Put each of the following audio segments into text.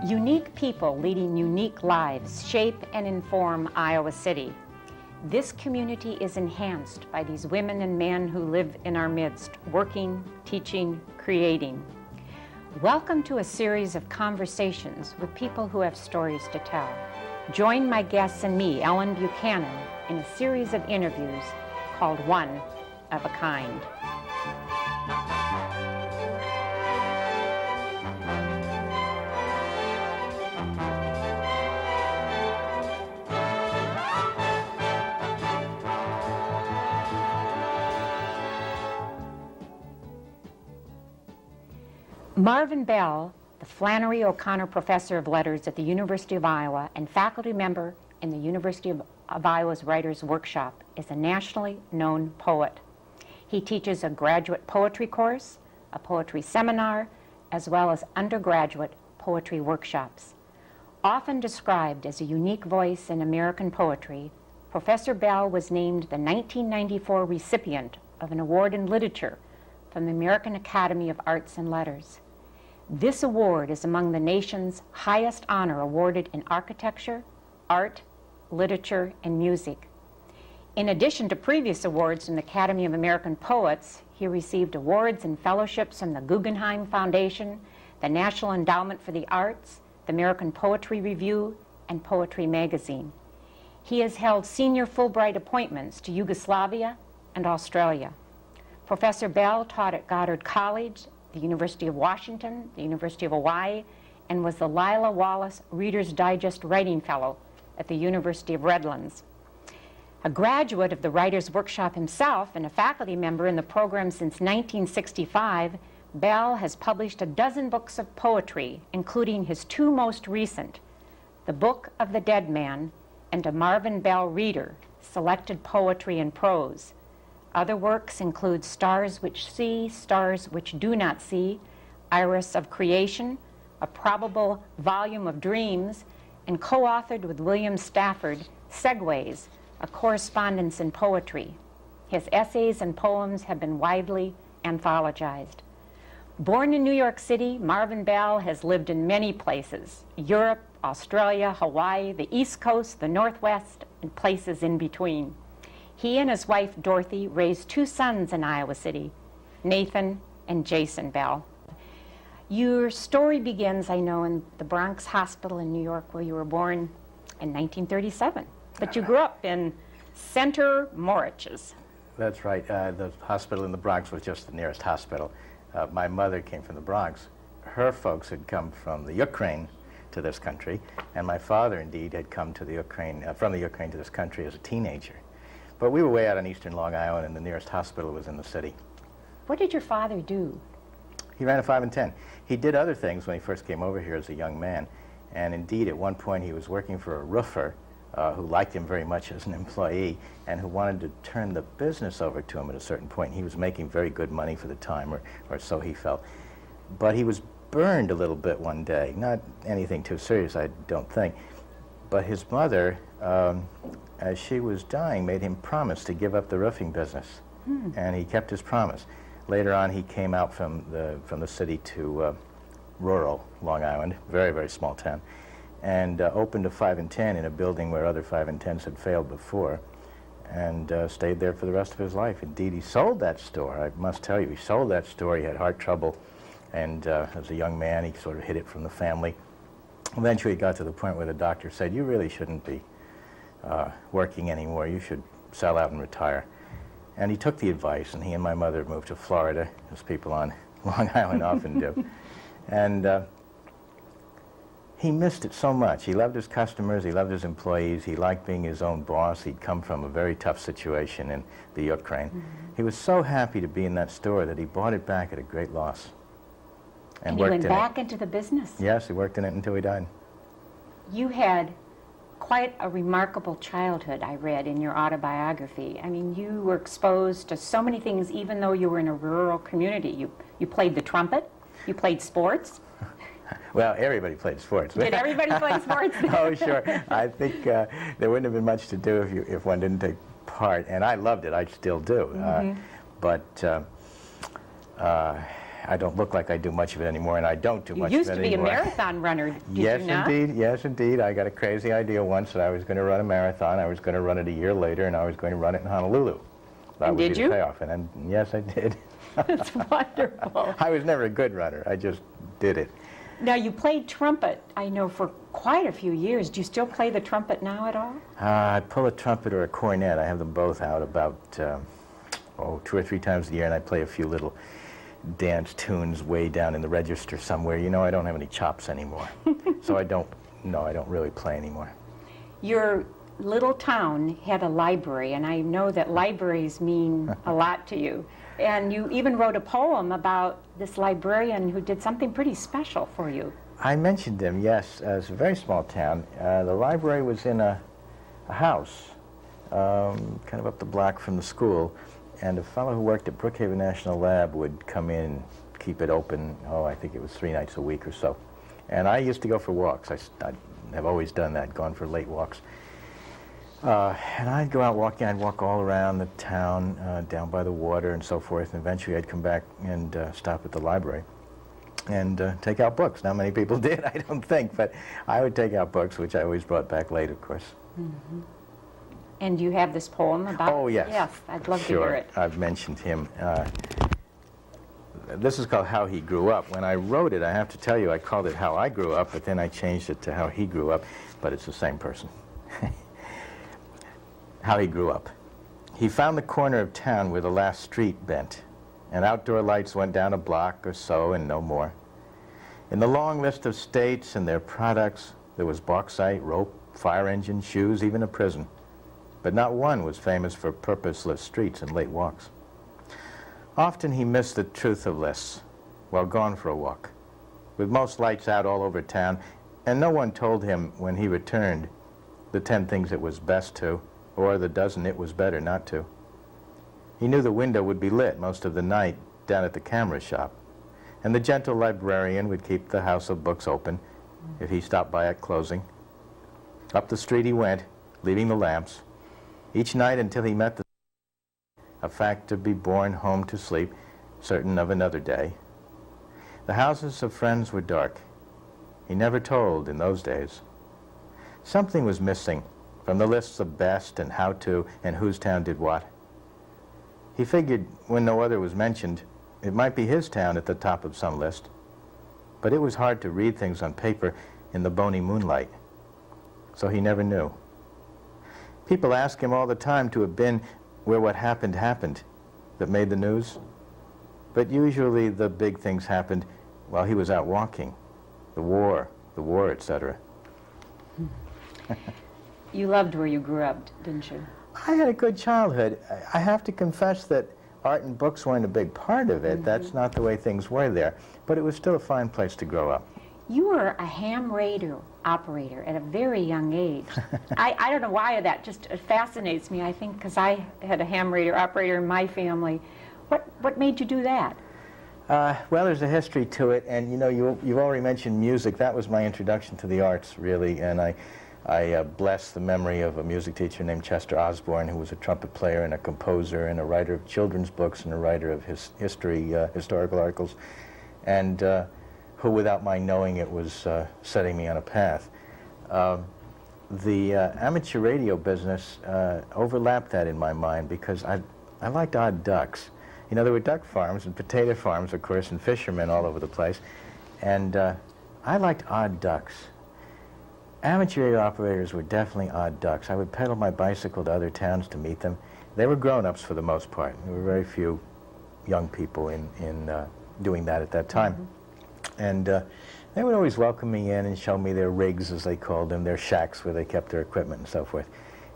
Unique people leading unique lives shape and inform Iowa City. This community is enhanced by these women and men who live in our midst, working, teaching, creating. Welcome to a series of conversations with people who have stories to tell. Join my guests and me, Ellen Buchanan, in a series of interviews called One of a Kind. Marvin Bell, the Flannery O'Connor Professor of Letters at the University of Iowa and faculty member in the University of Iowa's Writers' Workshop, is a nationally known poet. He teaches a graduate poetry course, a poetry seminar, as well as undergraduate poetry workshops. Often described as a unique voice in American poetry, Professor Bell was named the 1994 recipient of an award in literature from the American Academy of Arts and Letters. This award is among the nation's highest honor awarded in architecture, art, literature, and music. In addition to previous awards from the Academy of American Poets, he received awards and fellowships from the Guggenheim Foundation, the National Endowment for the Arts, the American Poetry Review, and Poetry Magazine. He has held senior Fulbright appointments to Yugoslavia and Australia. Professor Bell taught at Goddard College, the University of Washington, the University of Hawaii, and was the Lila Wallace Reader's Digest Writing Fellow at the University of Redlands. A graduate of the Writers' Workshop himself and a faculty member in the program since 1965, Bell has published a dozen books of poetry, including his two most recent, The Book of the Dead Man and A Marvin Bell Reader, Selected Poetry and Prose. Other works include Stars Which See, Stars Which Do Not See, Iris of Creation, A Probable Volume of Dreams, and co-authored with William Stafford, Segues, A Correspondence in Poetry. His essays and poems have been widely anthologized. Born in New York City, Marvin Bell has lived in many places: Europe, Australia, Hawaii, the East Coast, the Northwest, and places in between. He and his wife, Dorothy, raised two sons in Iowa City, Nathan and Jason Bell. Your story begins, I know, in the Bronx Hospital in New York, where you were born in 1937. But you grew up in Center Moriches. That's right. The hospital in the Bronx was just the nearest hospital. My mother came from the Bronx. Her folks had come from the Ukraine to this country, and my father, indeed, had come to the Ukraine, from the Ukraine to this country as a teenager. But we were way out on eastern Long Island, and the nearest hospital was in the city. What did your father do? He ran a 5 and 10. He did other things when he first came over here as a young man. And indeed, at one point, he was working for a roofer who liked him very much as an employee and who wanted to turn the business over to him at a certain point. He was making very good money for the time, or so he felt. But he was burned a little bit one day. Not anything too serious, I don't think. But his mother, as she was dying, made him promise to give up the roofing business. And he kept his promise. Later on, he came out from the city to rural Long Island, very, very small town, and opened a 5 and 10 in a building where other 5 and 10s had failed before, and stayed there for the rest of his life. Indeed, he sold that store. I must tell you, he sold that store. He had heart trouble, and as a young man, he sort of hid it from the family. Eventually, he got to the point where the doctor said, "You really shouldn't be working anymore. You should sell out and retire." And he took the advice, and he and my mother moved to Florida, as people on Long Island often do. And he missed it so much. He loved his customers, he loved his employees, he liked being his own boss. He'd come from a very tough situation in the Ukraine. He was so happy to be in that store that he bought it back at a great loss. And he went back into the business? Yes, he worked in it until he died. You had quite a remarkable childhood, I read in your autobiography. I mean, you were exposed to so many things, even though you were in a rural community. You played the trumpet, you played sports, Well, everybody played sports. Did everybody play sports? Oh, sure. I think there wouldn't have been much to do if one didn't take part, and I loved it. I still do. But I don't look like I do much of it anymore, and I don't do much of it anymore. You used to be a marathon runner, did yes, you not? Indeed. Yes, indeed. I got a crazy idea once that I was going to run a marathon. I was going to run it a year later, and I was going to run it in Honolulu. That would be the payoff. And then, yes, I did. That's wonderful. I was never a good runner. I just did it. Now, you played trumpet, I know, for quite a few years. Do you still play the trumpet now at all? I pull a trumpet or a cornet. I have them both out about 2 or 3 times a year, and I play a few little dance tunes way down in the register somewhere. You know, I don't have any chops anymore, so I don't really play anymore. Your little town had a library, and I know that libraries mean a lot to you. And you even wrote a poem about this librarian who did something pretty special for you. I mentioned him, yes. It's a very small town. The library was in a house, kind of up the block from the school, and a fellow who worked at Brookhaven National Lab would come in and keep it open, I think it was 3 nights a week or so. And I used to go for walks. I have always done that, gone for late walks. And I'd go out walking. I'd walk all around the town, down by the water and so forth, and eventually I'd come back and stop at the library and take out books. Not many people did, I don't think, but I would take out books, which I always brought back late, of course. Mm-hmm. And you have this poem about... Oh, yes. Yes, I'd love to hear it. I've mentioned him. This is called How He Grew Up. When I wrote it, I have to tell you, I called it How I Grew Up, but then I changed it to How He Grew Up, but it's the same person. How he grew up. He found the corner of town where the last street bent, and outdoor lights went down a block or so and no more. In the long list of states and their products, there was bauxite, rope, fire engine, shoes, even a prison. But not one was famous for purposeless streets and late walks. Often he missed the truth of lists while gone for a walk, with most lights out all over town, and no one told him when he returned the 10 things it was best to, or the dozen it was better not to. He knew the window would be lit most of the night down at the camera shop, and the gentle librarian would keep the house of books open if he stopped by at closing. Up the street he went, leaving the lamps, each night until he met a fact to be borne home to sleep, certain of another day. The houses of friends were dark. He never told in those days. Something was missing from the lists of best and how to and whose town did what. He figured when no other was mentioned, it might be his town at the top of some list. But it was hard to read things on paper in the bony moonlight, so he never knew. People ask him all the time to have been where what happened happened that made the news. But usually the big things happened while he was out walking. The war, etc. You loved where you grew up, didn't you? I had a good childhood. I have to confess that art and books weren't a big part of it. Mm-hmm. That's not the way things were there. But it was still a fine place to grow up. You were a ham radio operator at a very young age. I don't know why that just fascinates me. I think because I had a ham radio operator in my family. What made you do that? Well, there's a history to it, and you know, you've already mentioned music. That was my introduction to the arts, really, and I bless the memory of a music teacher named Chester Osborne, who was a trumpet player and a composer and a writer of children's books and a writer of historical articles, and who, without my knowing it, was setting me on a path. The amateur radio business overlapped that in my mind because I liked odd ducks. You know, there were duck farms and potato farms, of course, and fishermen all over the place, and I liked odd ducks. Amateur radio operators were definitely odd ducks. I would pedal my bicycle to other towns to meet them. They were grown-ups for the most part. There were very few young people in doing that at that time. Mm-hmm. And they would always welcome me in and show me their rigs, as they called them, their shacks where they kept their equipment and so forth.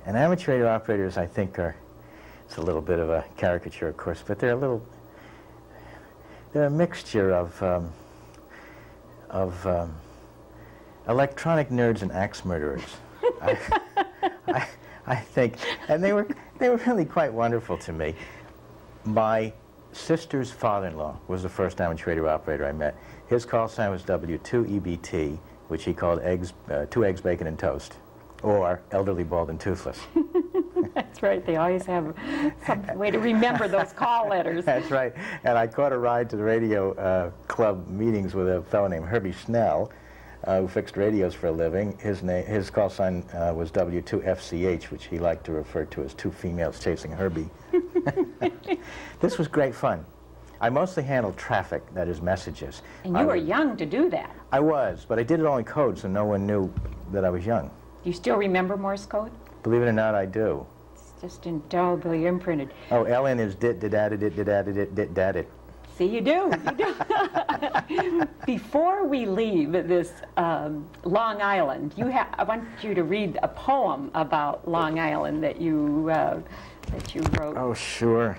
And amateur radio operators, I think, it's a little bit of a caricature, of course, but they're a mixture of electronic nerds and axe murderers. I think, and they were really quite wonderful to me. My sister's father-in-law was the first amateur radio operator I met. His call sign was W2EBT, which he called eggs, 2 eggs, bacon, and toast, or elderly, bald, and toothless. That's right. They always have some way to remember those call letters. That's right. And I caught a ride to the radio club meetings with a fellow named Herbie Snell, who fixed radios for a living. His call sign was W2FCH, which he liked to refer to as 2 females chasing Herbie. This was great fun. I mostly handled traffic, that is messages. And you were young to do that. I was, but I did it all in code, so no one knew that I was young. Do you still remember Morse code? Believe it or not, I do. It's just indelibly imprinted. Oh, LN is dit-dit-added-it-dit-added-it-dit-dadded. See, you do. You do. Before we leave this Long Island, I want you to read a poem about Long Island that you wrote. Oh, sure.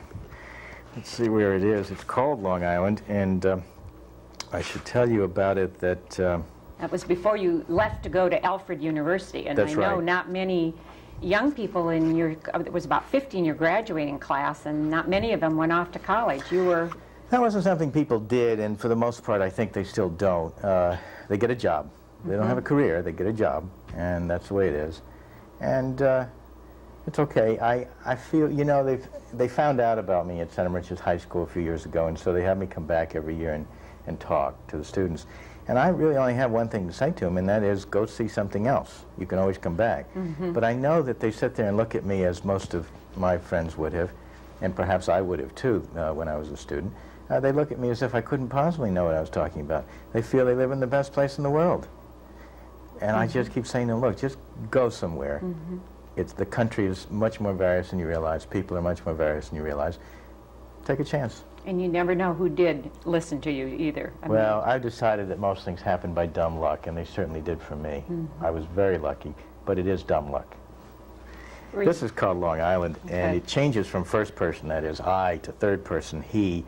Let's see where it is. It's called Long Island, and I should tell you about it that... That was before you left to go to Alfred University, and That's I know right. not many young people in your... It was about 50 in your graduating class, and not many of them went off to college. You were... That wasn't something people did, and for the most part, I think they still don't. They get a job. They don't have a career. They get a job, and that's the way it is. And it's okay. I feel, you know, they found out about me at St. Richard's High School a few years ago, and so they have me come back every year and talk to the students. And I really only have one thing to say to them, and that is, go see something else. You can always come back. But I know that they sit there and look at me as most of my friends would have, and perhaps I would have too when I was a student. They look at me as if I couldn't possibly know what I was talking about. They feel they live in the best place in the world. And I just keep saying to them, look, just go somewhere. The country is much more various than you realize. People are much more various than you realize. Take a chance. And you never know who did listen to you either. Well, I've decided that most things happen by dumb luck, and they certainly did for me. I was very lucky, but it is dumb luck. This is called Long Island, and it changes from first person, that is I, to third person, he,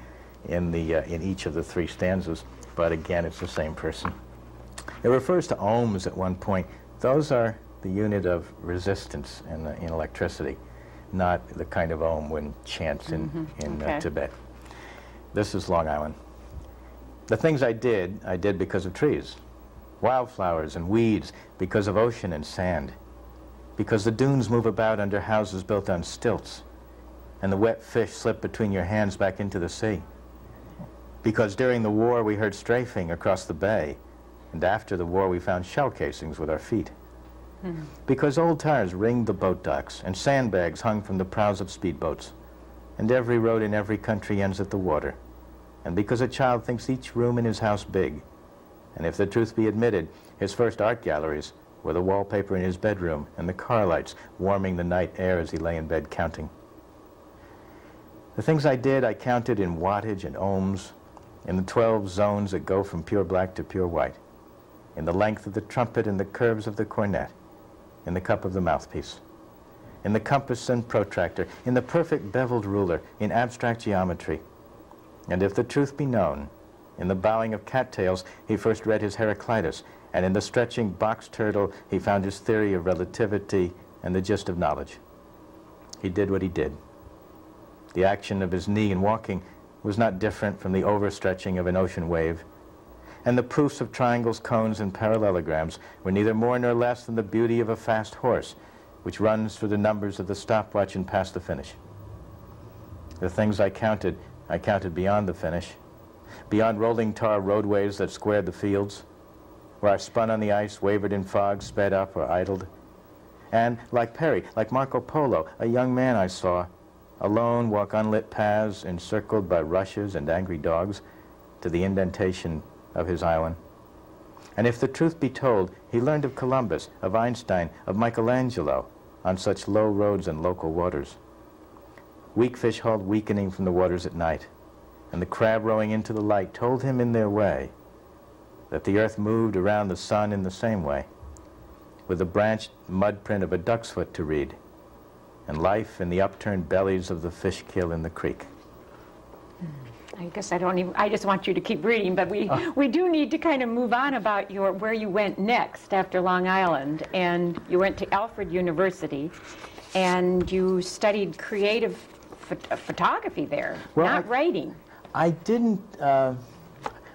in each of the 3 stanzas, but again, it's the same person. It refers to ohms at one point. Those are the unit of resistance in electricity, not the kind of ohm one chants in Tibet. This is Long Island. The things I did because of trees, wildflowers and weeds, because of ocean and sand, because the dunes move about under houses built on stilts, and the wet fish slip between your hands back into the sea. Because during the war we heard strafing across the bay, and after the war we found shell casings with our feet. Because old tires ringed the boat docks, and sandbags hung from the prows of speedboats, and every road in every country ends at the water. And because a child thinks each room in his house big, and if the truth be admitted, his first art galleries were the wallpaper in his bedroom and the car lights warming the night air as he lay in bed counting. The things I did, I counted in wattage and ohms, in the 12 zones that go from pure black to pure white, in the length of the trumpet and the curves of the cornet, in the cup of the mouthpiece, in the compass and protractor, in the perfect beveled ruler, in abstract geometry. And if the truth be known, in the bowing of cattails he first read his Heraclitus, and in the stretching box turtle he found his theory of relativity and the gist of knowledge. He did what he did. The action of his knee in walking was not different from the overstretching of an ocean wave, and the proofs of triangles, cones, and parallelograms were neither more nor less than the beauty of a fast horse, which runs through the numbers of the stopwatch and past the finish. The things I counted beyond the finish, beyond rolling tar roadways that squared the fields, where I spun on the ice, wavered in fog, sped up, or idled. And, like Perry, like Marco Polo, a young man I saw, alone walk unlit paths encircled by rushes and angry dogs to the indentation of his island. And if the truth be told, he learned of Columbus, of Einstein, of Michelangelo on such low roads and local waters. Weak fish hauled weakening from the waters at night, and the crab rowing into the light told him in their way that the earth moved around the sun in the same way, with the branched mud print of a duck's foot to read, and life in the upturned bellies of the fish kill in the creek. I guess I just want you to keep reading, but we do need to kind of move on about where you went next after Long Island. And you went to Alfred University, and you studied creative photography there, Well, not writing. I didn't, I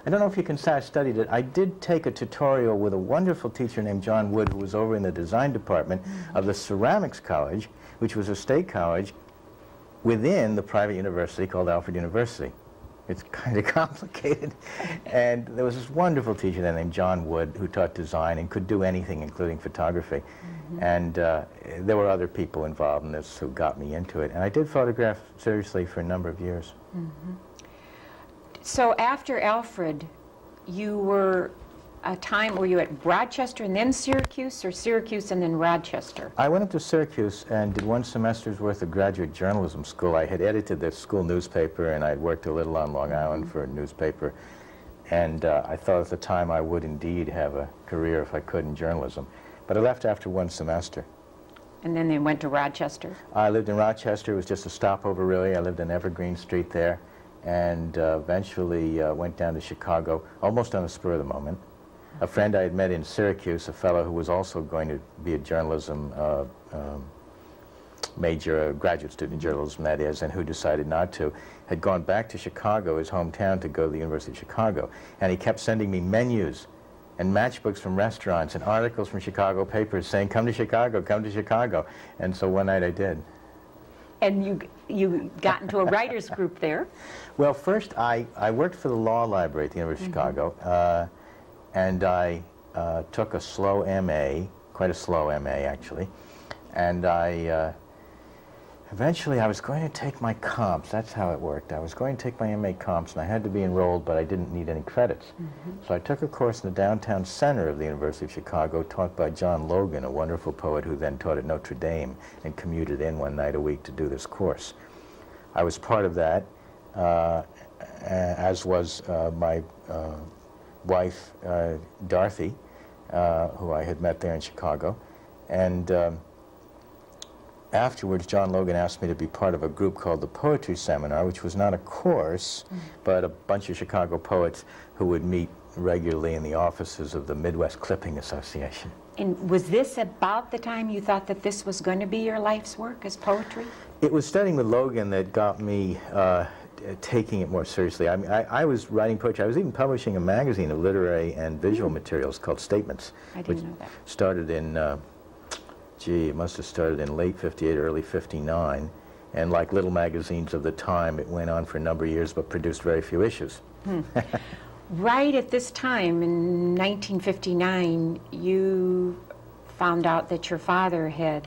don't know if you can say I studied it. I did take a tutorial with a wonderful teacher named John Wood, who was over in the design department of the Ceramics College, which was a state college within the private university called Alfred University. It's kind of complicated. And there was this wonderful teacher there named John Wood who taught design and could do anything, including photography. And there were other people involved in this who got me into it. And I did photograph seriously for a number of years. So after Alfred, you were were you at Rochester and then Syracuse, or Syracuse and then Rochester? I went up to Syracuse and did one semester's worth of graduate journalism school. I had edited the school newspaper, and I'd worked a little on Long Island for a newspaper. And I thought at the time I would indeed have a career if I could in journalism. But I left after one semester. And then they went to Rochester? I lived in Rochester. It was just a stopover, really. I lived on Evergreen Street there, and eventually went down to Chicago, almost on the spur of the moment. A friend I had met in Syracuse, a fellow who was also going to be a journalism major, a graduate student in journalism, that is, and who decided not to, had gone back to Chicago, his hometown, to go to the University of Chicago. And he kept sending me menus and matchbooks from restaurants and articles from Chicago papers saying, come to Chicago, come to Chicago. And so one night I did. And you got into a writer's group there? Well, first I worked for the law library at the University of Chicago, and I took a slow MA, quite a slow MA actually, and eventually I was going to take my comps. That's how it worked. I was going to take my MA comps, and I had to be enrolled, but I didn't need any credits. So I took a course in the downtown center of the University of Chicago, taught by John Logan, a wonderful poet who then taught at Notre Dame and commuted in one night a week to do this course. I was part of that, as was my wife, Dorothy, who I had met there in Chicago. And afterwards, John Logan asked me to be part of a group called the Poetry Seminar, which was not a course, but a bunch of Chicago poets who would meet regularly in the offices of the Midwest Clipping Association. And was this about the time you thought that this was going to be your life's work, as poetry? It was studying with Logan that got me taking it more seriously. I mean, I was writing poetry. I was even publishing a magazine of literary and visual materials called Statements, I didn't know that. Started in, it must have started in late '58, early '59, and like little magazines of the time, it went on for a number of years, but produced very few issues. Right at this time, in 1959, you found out that your father had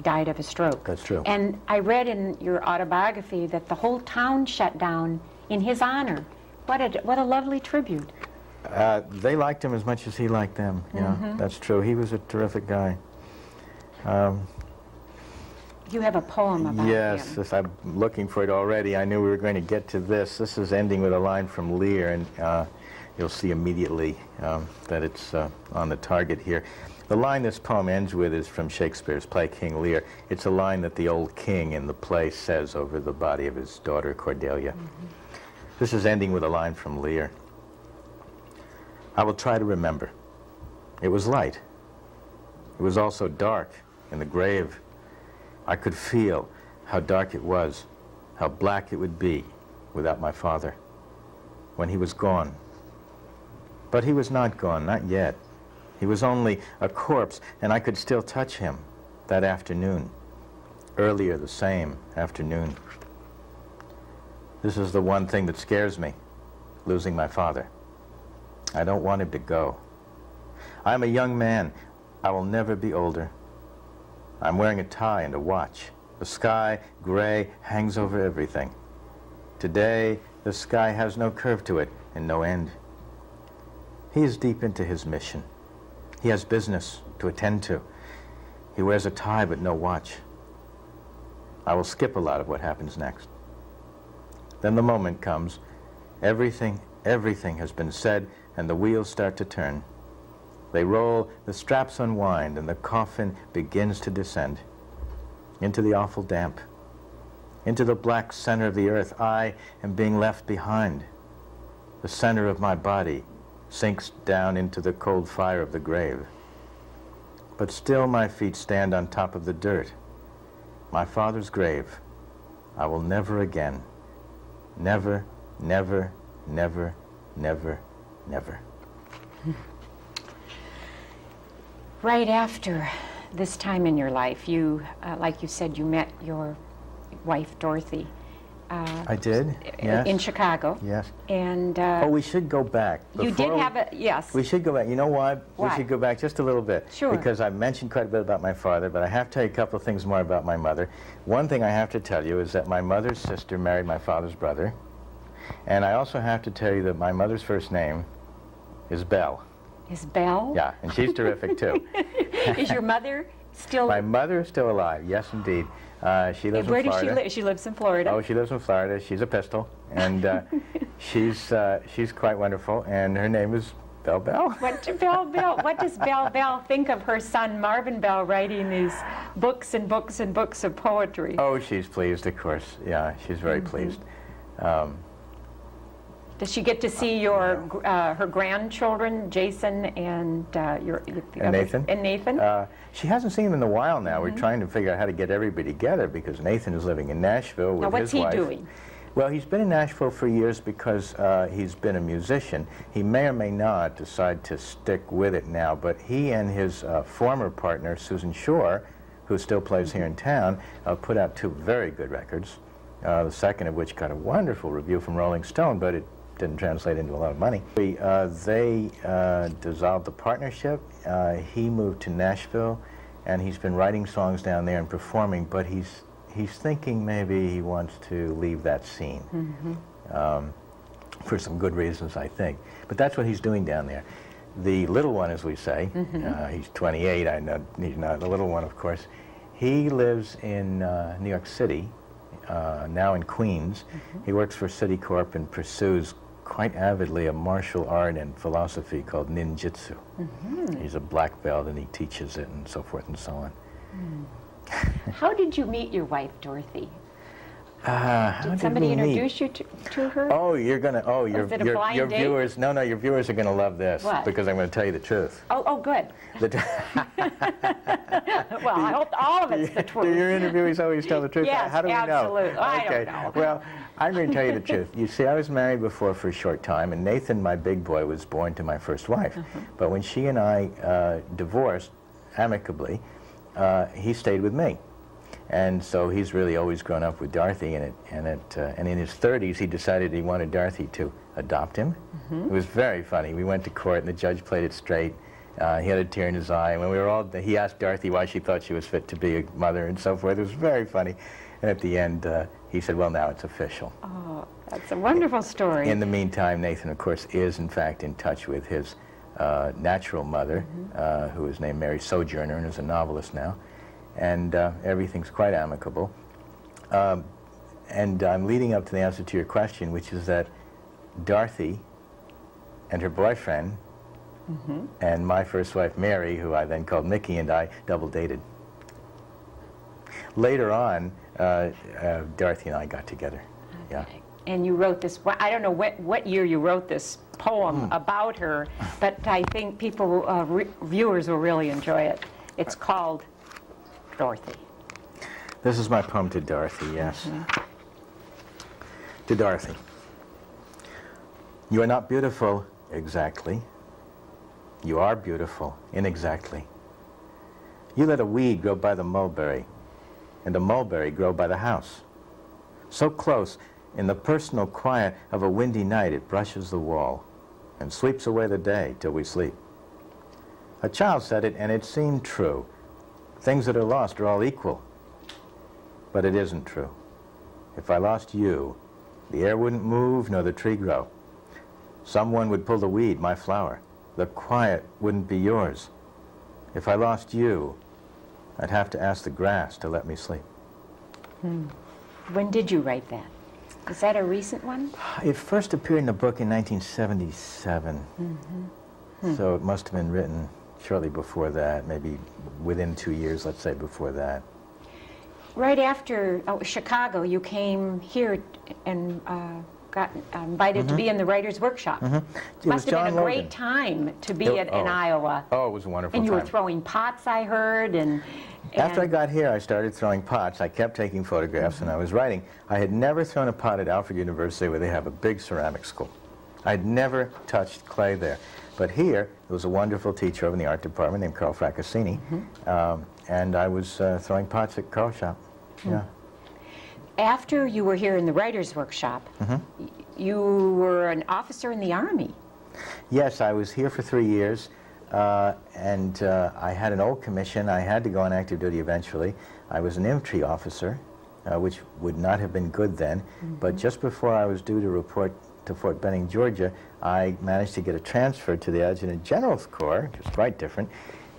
died of a stroke. That's true. And I read in your autobiography that the whole town shut down in his honor. What a lovely tribute. They liked him as much as he liked them. Yeah, that's true. He was a terrific guy. You have a poem about him. Yes, I'm looking for it already. I knew we were going to get to this. This is ending with a line from Lear, and you'll see immediately that it's on the target here. The line this poem ends with is from Shakespeare's play King Lear. It's a line that the old king in the play says over the body of his daughter Cordelia. This is ending with a line from Lear. I will try to remember. It was light. It was also dark in the grave. I could feel how dark it was, how black it would be without my father, when he was gone. But he was not gone, not yet. He was only a corpse, and I could still touch him that afternoon, earlier the same afternoon. This is the one thing that scares me, losing my father. I don't want him to go. I'm a young man. I will never be older. I'm wearing a tie and a watch. The sky, gray, hangs over everything. Today, the sky has no curve to it and no end. He is deep into his mission. He has business to attend to. He wears a tie but no watch. I will skip a lot of what happens next. Then the moment comes. Everything has been said, and the wheels start to turn. They roll, the straps unwind, and the coffin begins to descend into the awful damp, into the black center of the earth. I am being left behind. The center of my body sinks down into the cold fire of the grave. But still my feet stand on top of the dirt. My father's grave, I will never again. Never, never, never, never, never. Right after this time in your life, you, like you said, you met your wife, Dorothy. I did, yes. In Chicago. Yes. And oh, we should go back. you did have a, yes. We should go back. You know why? Why? We should go back just a little bit. Sure. Because I've mentioned quite a bit about my father, but I have to tell you a couple of things more about my mother. One thing I have to tell you is that my mother's sister married my father's brother. And I also have to tell you that my mother's first name is Belle. Is Belle? Yeah, and she's terrific too. Is your mother still? My mother is still alive, yes indeed. She lives in Florida. Where does she live? She lives in Florida. Oh, she lives in Florida. She's a pistol, and she's quite wonderful, and her name is Belle Bell. What does Belle Bell think of her son Marvin Bell writing these books and books and books of poetry? Oh, she's pleased, of course. Yeah, she's very pleased. Does she get to see your her grandchildren, Jason and Nathan? And Nathan? She hasn't seen him in a while now. We're trying to figure out how to get everybody together because Nathan is living in Nashville with his wife. Now, what's he doing? Well, he's been in Nashville for years because he's been a musician. He may or may not decide to stick with it now, but he and his former partner, Susan Shore, who still plays here in town, put out 2 very good records, the second of which got a wonderful review from Rolling Stone, but it didn't translate into a lot of money. They dissolved the partnership. He moved to Nashville, and he's been writing songs down there and performing, but he's thinking maybe he wants to leave that scene for some good reasons, I think. But that's what he's doing down there. The little one, as we say, he's 28, I know he's not the little one, of course. He lives in New York City, now in Queens. He works for Citicorp and pursues quite avidly a martial art and philosophy called ninjutsu. He's a black belt and he teaches it and so forth and so on. How did you meet your wife, Dorothy? Did somebody introduce you to her? Oh, you're gonna. Oh, your viewers. No, your viewers are gonna love this. What? Because I'm gonna tell you the truth. Oh, good. Well, I hope all of it's the truth. Do your interviewees always tell the truth? Yes, How do we know? absolutely. I Okay. don't know. Well, I'm going to tell you the truth. You see, I was married before for a short time, and Nathan, my big boy, was born to my first wife. But when she and I divorced amicably, he stayed with me. And so he's really always grown up with Dorothy, and in his 30s he decided he wanted Dorothy to adopt him. It was very funny. We went to court, and the judge played it straight. He had a tear in his eye, and when we were all, he asked Dorothy why she thought she was fit to be a mother and so forth. It was very funny. And at the end, he said, well, now it's official. Oh, that's a wonderful story. In the meantime, Nathan, of course, is in fact in touch with his natural mother, who is named Mary Sojourner and is a novelist now. And everything's quite amicable. And I'm leading up to the answer to your question, which is that Dorothy and her boyfriend and my first wife, Mary, who I then called Mickey, and I double dated. Later on, Dorothy and I got together. Yeah. And you wrote this, I don't know what year you wrote this poem about her, but I think people, viewers will really enjoy it. It's called Dorothy. This is my poem to Dorothy, yes. To Dorothy. You are not beautiful exactly. You are beautiful inexactly. You let a weed grow by the mulberry, and a mulberry grow by the house. So close, in the personal quiet of a windy night, it brushes the wall and sweeps away the day till we sleep. A child said it, and it seemed true. Things that are lost are all equal. But it isn't true. If I lost you, the air wouldn't move nor the tree grow. Someone would pull the weed, my flower. The quiet wouldn't be yours. If I lost you, I'd have to ask the grass to let me sleep. When did you write that? Is that a recent one? It first appeared in a book in 1977. So it must have been written shortly before that, maybe within 2 years, let's say, before that. Right after Chicago, you came here and got invited to be in the writer's workshop. Must have been a great time to be in Iowa. Oh, it was a wonderful time. And you time. were throwing pots, I heard, and After I And- got here, I started throwing pots. I kept taking photographs, and I was writing. I had never thrown a pot at Alfred University, where they have a big ceramic school. I'd never touched clay there. But here, there was a wonderful teacher over in the art department named Carl Fraccassini, and I was throwing pots at Carl's shop. Yeah. After you were here in the writer's workshop, you were an officer in the Army. Yes, I was here for 3 years, and I had an old commission. I had to go on active duty eventually. I was an infantry officer, which would not have been good then, but just before I was due to report to Fort Benning, Georgia, I managed to get a transfer to the Adjutant General's Corps, which was quite different,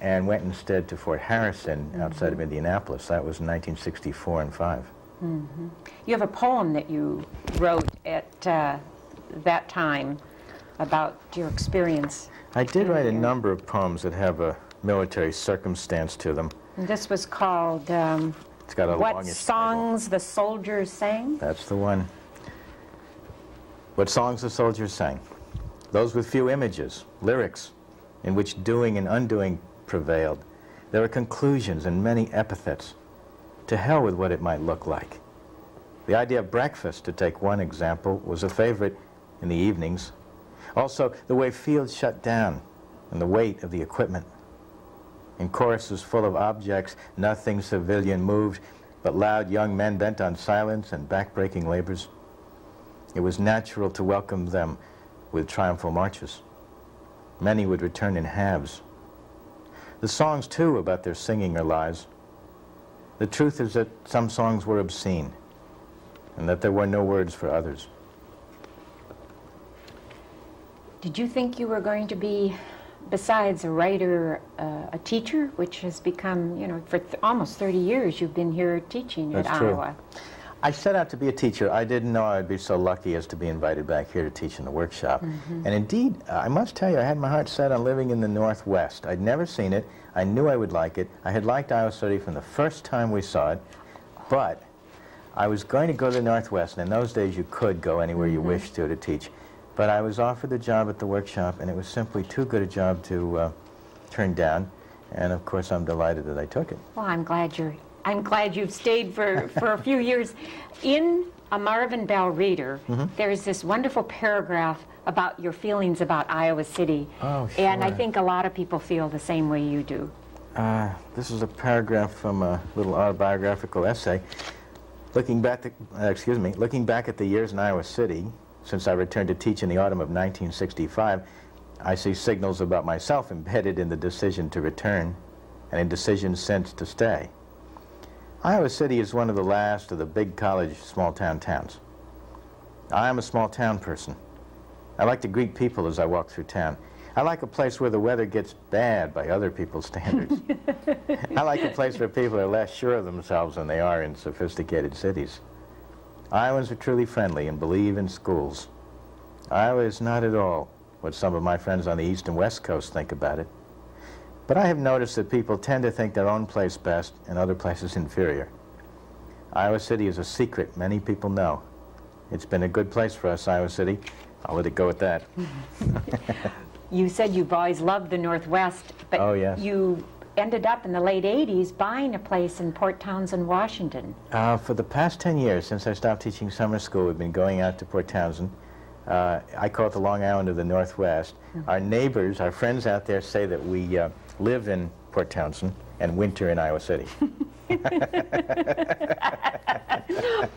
and went instead to Fort Harrison outside of Indianapolis. That was in 1964 and 5. You have a poem that you wrote at that time about your experience. I did write a here. number of poems that have a military circumstance to them. And this was called It's got a What longish Songs the Soldiers Sang? title. That's the one. What songs the soldiers sang. Those with few images, lyrics, in which doing and undoing prevailed. There were conclusions and many epithets. To hell with what it might look like. The idea of breakfast, to take one example, was a favorite in the evenings. Also, the way fields shut down and the weight of the equipment. In choruses full of objects, nothing civilian moved, but loud young men bent on silence and back-breaking labors. It was natural to welcome them with triumphal marches. Many would return in halves. The songs, too, about their singing or lies. The truth is that some songs were obscene, and that there were no words for others. Did you think you were going to be, besides a writer, a teacher, which has become, you know, for almost 30 years you've been here teaching at That's true. Iowa? I set out to be a teacher. I didn't know I'd be so lucky as to be invited back here to teach in the workshop. And indeed, I must tell you, I had my heart set on living in the Northwest. I'd never seen it. I knew I would like it. I had liked Iowa City from the first time we saw it. But I was going to go to the Northwest, and in those days you could go anywhere you wished to teach. But I was offered the job at the workshop, and it was simply too good a job to turn down. And of course, I'm delighted that I took it. Well, I'm glad you've stayed for a few years. In a Marvin Bell Reader, there's this wonderful paragraph about your feelings about Iowa City. Oh, And I sure. think a lot of people feel the same way you do. This is a paragraph from a little autobiographical essay. Looking back at the years in Iowa City, since I returned to teach in the autumn of 1965, I see signals about myself embedded in the decision to return and in decisions since to stay. Iowa City is one of the last of the big college small-town towns. I am a small-town person. I like to greet people as I walk through town. I like a place where the weather gets bad by other people's standards. I like a place where people are less sure of themselves than they are in sophisticated cities. Iowans are truly friendly and believe in schools. Iowa is not at all what some of my friends on the East and West Coast think about it. But I have noticed that people tend to think their own place best and other places inferior. Iowa City is a secret many people know. It's been a good place for us, Iowa City. I'll let it go at that. You said you've always loved the Northwest, but Oh, yes. you ended up in the late 80s buying a place in Port Townsend, Washington. For the past 10 years, since I stopped teaching summer school, we've been going out to Port Townsend. I call it the Long Island of the Northwest. Our neighbors, our friends out there say that we live in Port Townsend and winter in Iowa City.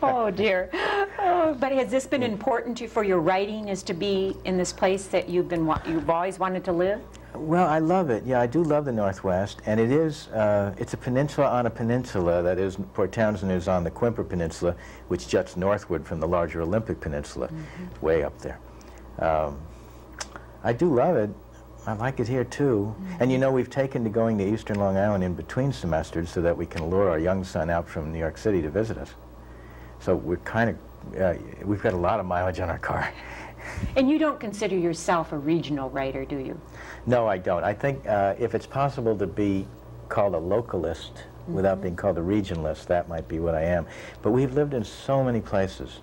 Oh, dear. Oh, but has this been important to you for your writing, is to be in this place that you've always wanted to live? Well, I love it. Yeah, I do love the Northwest, and it is, it's a peninsula on a peninsula. That is, Port Townsend is on the Quimper Peninsula, which juts northward from the larger Olympic Peninsula, way up there. I do love it. I like it here, too. And you know, we've taken to going to Eastern Long Island in between semesters so that we can lure our young son out from New York City to visit us. So we're kind of, we've got a lot of mileage on our car. And you don't consider yourself a regional writer, do you? No, I don't. I think if it's possible to be called a localist without being called a regionalist, that might be what I am. But we've lived in so many places,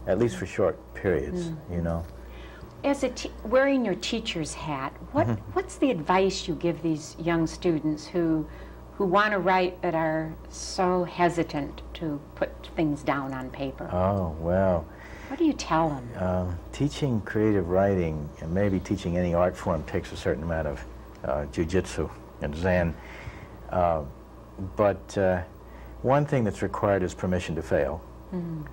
at least for short periods, you know. As wearing your teacher's hat, what's the advice you give these young students who who want to write but are so hesitant to put things down on paper? Oh, well. What do you tell them? Teaching creative writing, and maybe teaching any art form, takes a certain amount of jiu-jitsu and Zen. But one thing that's required is permission to fail. Mm-hmm.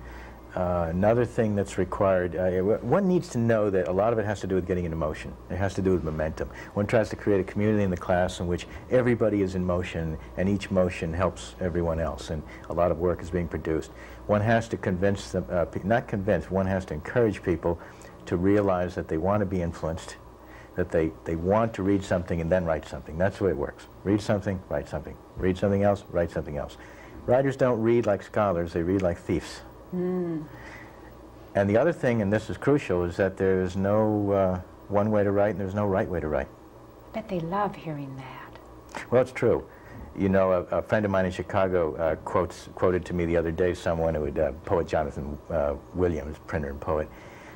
Another thing that's required, one needs to know that a lot of it has to do with getting into motion. It has to do with momentum. One tries to create a community in the class in which everybody is in motion, and each motion helps everyone else, and a lot of work is being produced. One has to convince them, not convince, one has to encourage people to realize that they want to be influenced, that they want to read something and then write something. That's the way it works. Read something, write something. Read something else, write something else. Writers don't read like scholars, they read like thieves. Mm. And the other thing, and this is crucial, is that there's no one way to write and there's no right way to write. Bet they love hearing that. Well, it's true. You know, a friend of mine in Chicago quoted to me the other day someone who had, poet Jonathan Williams, printer and poet,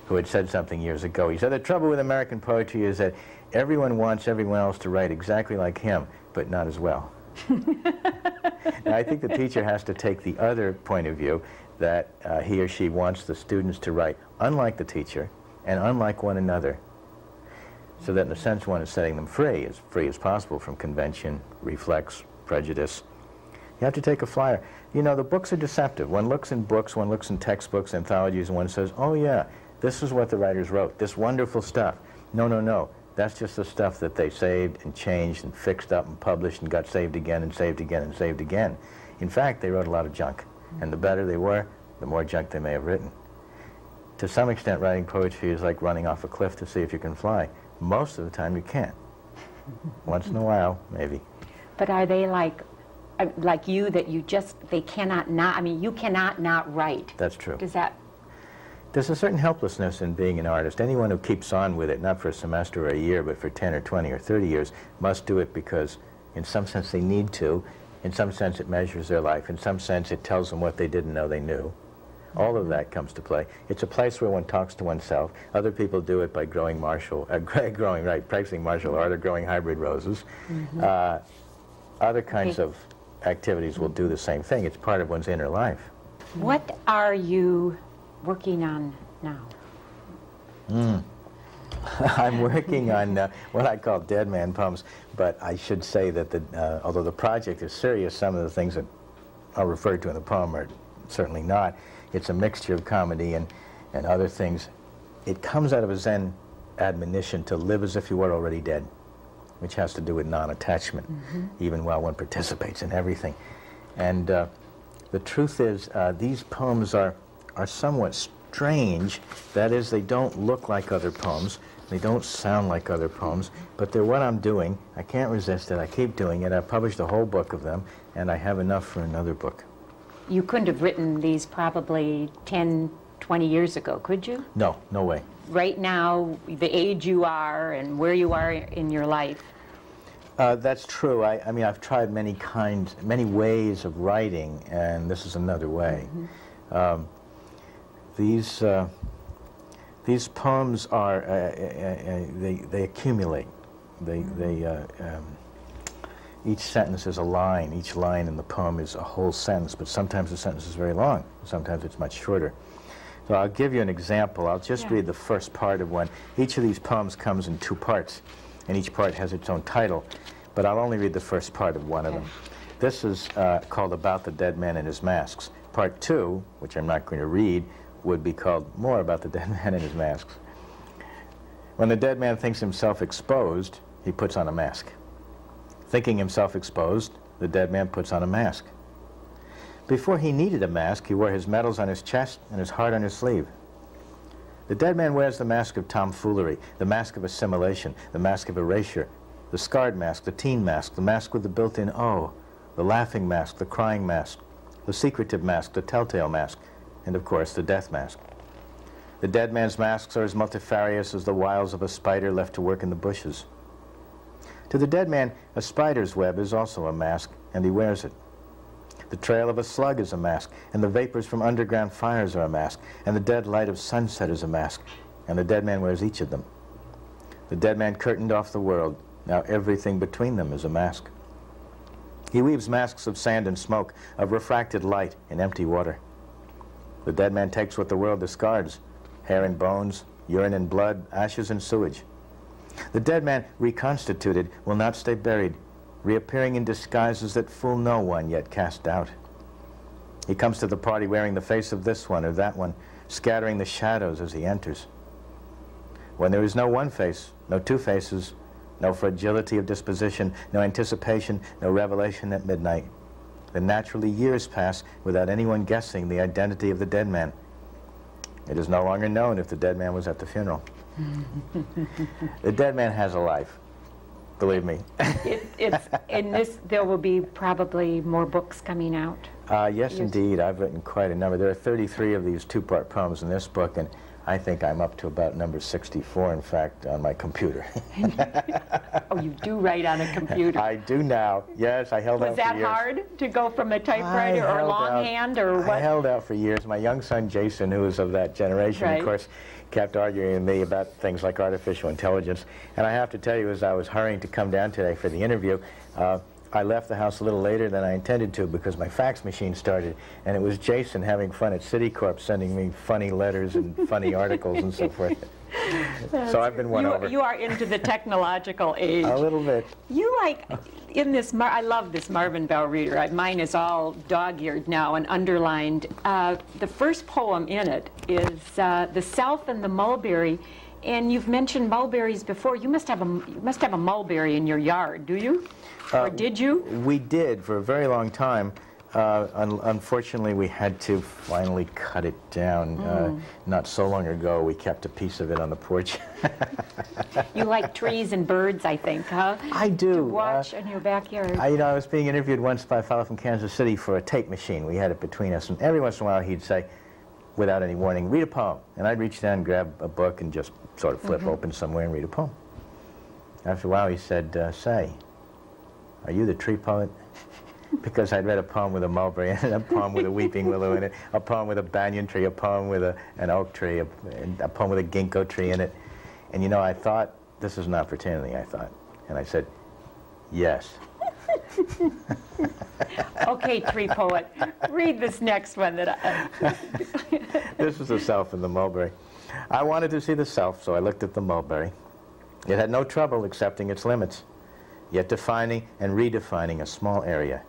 who had said something years ago. He said, the trouble with American poetry is that everyone wants everyone else to write exactly like him, but not as well. Now, I think the teacher has to take the other point of view, that he or she wants the students to write unlike the teacher and unlike one another, so that in a sense one is setting them free as possible from convention, reflex, prejudice. You have to take a flyer. You know, the books are deceptive. One looks in books, one looks in textbooks, anthologies, and one says, oh yeah, this is what the writers wrote, this wonderful stuff. No, no, no. That's just the stuff that they saved and changed and fixed up and published and got saved again and saved again and saved again. In fact, they wrote a lot of junk. And the better they were, the more junk they may have written. To some extent, writing poetry is like running off a cliff to see if you can fly. Most of the time, you can't. Once in a while, maybe. But are they like you, that you just, they cannot not, I mean, you cannot not write? That's true. Does that... There's a certain helplessness in being an artist. Anyone who keeps on with it, not for a semester or a year, but for 10 or 20 or 30 years, must do it because, in some sense, they need to. In some sense, it measures their life. In some sense, it tells them what they didn't know they knew. All of that comes to play. It's a place where one talks to oneself. Other people do it by practicing martial art or growing hybrid roses. Mm-hmm. Other kinds of activities will do the same thing. It's part of one's inner life. What are you working on now? I'm working on what I call dead man poems, but I should say that although the project is serious, some of the things that are referred to in the poem are certainly not. It's a mixture of comedy and other things. It comes out of a Zen admonition to live as if you were already dead, which has to do with non-attachment, even while one participates in everything. And the truth is, these poems are somewhat strange. That is, they don't look like other poems. They don't sound like other poems, but they're what I'm doing. I can't resist it. I keep doing it. I've published a whole book of them, and I have enough for another book. You couldn't have written these probably 10, 20 years ago, could you? No, no way. Right now, the age you are and where you are in your life. That's true. I mean, I've tried many ways of writing, and this is another way. These poems are, they accumulate. Each sentence is a line. Each line in the poem is a whole sentence, but sometimes the sentence is very long. Sometimes it's much shorter. So I'll give you an example. I'll just read the first part of one. Each of these poems comes in 2 parts, and each part has its own title, but I'll only read the first part of one of them. This is called About the Dead Man and His Masks. Part 2, which I'm not going to read, would be called More About the Dead Man and His Masks. When the dead man thinks himself exposed, he puts on a mask. Thinking himself exposed, the dead man puts on a mask. Before he needed a mask, he wore his medals on his chest and his heart on his sleeve. The dead man wears the mask of tomfoolery, the mask of assimilation, the mask of erasure, the scarred mask, the teen mask, the mask with the built-in O, the laughing mask, the crying mask, the secretive mask, the telltale mask, and of course the death mask. The dead man's masks are as multifarious as the wiles of a spider left to work in the bushes. To the dead man, a spider's web is also a mask, and he wears it. The trail of a slug is a mask, and the vapors from underground fires are a mask, and the dead light of sunset is a mask, and the dead man wears each of them. The dead man curtained off the world. Now everything between them is a mask. He weaves masks of sand and smoke, of refracted light in empty water. The dead man takes what the world discards: hair and bones, urine and blood, ashes and sewage. The dead man, reconstituted, will not stay buried, reappearing in disguises that fool no one, yet cast doubt. He comes to the party wearing the face of this one or that one, scattering the shadows as he enters. When there is no one face, no two faces, no fragility of disposition, no anticipation, no revelation at midnight, then naturally years pass without anyone guessing the identity of the dead man. It is no longer known if the dead man was at the funeral. The dead man has a life, believe me. In this, there will be probably more books coming out. Yes, indeed. I've written quite a number. There are 33 of these two-part poems in this book, and I think I'm up to about number 64, in fact, on my computer. Oh, you do write on a computer. I do now. Yes, I held out for years. Was that hard to go from a typewriter or longhand or what? I held out for years. My young son, Jason, who was of that generation, of course, kept arguing with me about things like artificial intelligence. And I have to tell you, as I was hurrying to come down today for the interview, I left the house a little later than I intended to because my fax machine started, and it was Jason having fun at Citicorp sending me funny letters and funny articles and so forth. So I've been won over. You are into the technological age. A little bit. You like, in this, I love this Marvin Bell reader. Mine is all dog-eared now and underlined. The first poem in it is The Self and the Mulberry. And you've mentioned mulberries before. You must have a mulberry in your yard, do you? Or did you? We did for a very long time. Unfortunately, we had to finally cut it down. Not so long ago, we kept a piece of it on the porch. You like trees and birds, I think, huh? I do. To watch in your backyard. I was being interviewed once by a fellow from Kansas City for a tape machine. We had it between us, and every once in a while he'd say, without any warning, read a poem. And I'd reach down and grab a book and just sort of flip open somewhere and read a poem. After a while he said, say, are you the tree poet? Because I'd read a poem with a mulberry in it, a poem with a weeping willow in it, a poem with a banyan tree, a poem with an oak tree, a poem with a ginkgo tree in it. And you know, I thought, this is an opportunity, I thought. And I said, yes. Okay, tree poet, read this next one that This is the self and the mulberry. I wanted to see the self, so I looked at the mulberry. It had no trouble accepting its limits, yet defining and redefining a small area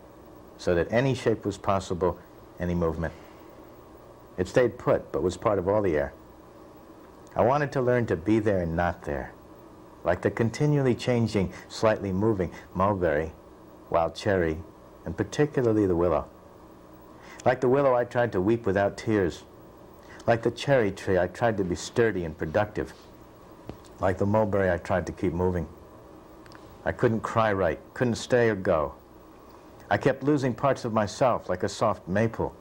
so that any shape was possible, any movement. It stayed put, but was part of all the air. I wanted to learn to be there and not there, like the continually changing, slightly moving mulberry, wild cherry, and particularly the willow. Like the willow, I tried to weep without tears. Like the cherry tree, I tried to be sturdy and productive. Like the mulberry, I tried to keep moving. I couldn't cry right, couldn't stay or go. I kept losing parts of myself, like a soft maple.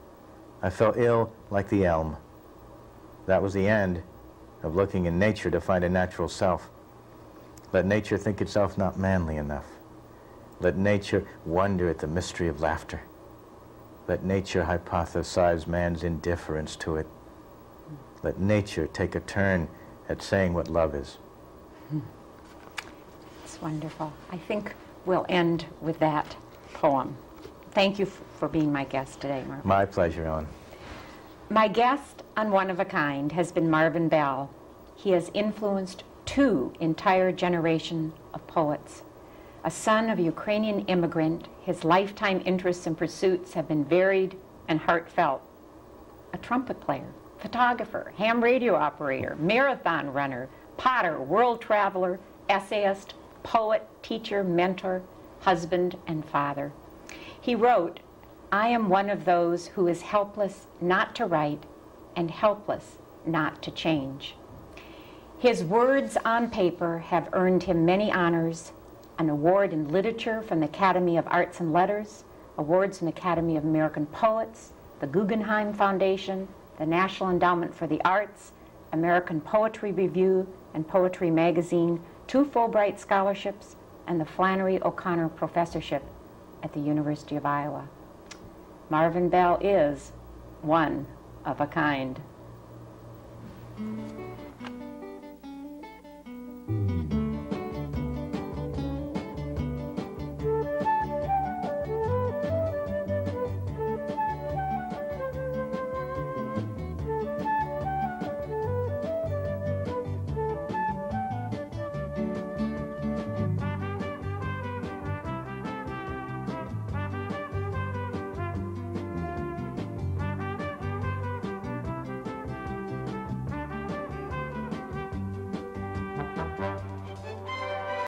I fell ill like the elm. That was the end of looking in nature to find a natural self. Let nature think itself not manly enough. Let nature wonder at the mystery of laughter. Let nature hypothesize man's indifference to it. Let nature take a turn at saying what love is. It's wonderful. I think we'll end with that poem. Thank you for being my guest today, Marvin. My pleasure, Ellen. My guest on One of a Kind has been Marvin Bell. He has influenced 2 entire generations of poets. A son of a Ukrainian immigrant, his lifetime interests and pursuits have been varied and heartfelt. A trumpet player, photographer, ham radio operator, marathon runner, potter, world traveler, essayist, poet, teacher, mentor, husband, and father. He wrote, I am one of those who is helpless not to write and helpless not to change. His words on paper have earned him many honors, an award in literature from the Academy of Arts and Letters, awards from the Academy of American Poets, the Guggenheim Foundation, the National Endowment for the Arts, American Poetry Review and Poetry Magazine, 2 Fulbright scholarships, and the Flannery O'Connor Professorship at the University of Iowa. Marvin Bell is one of a kind.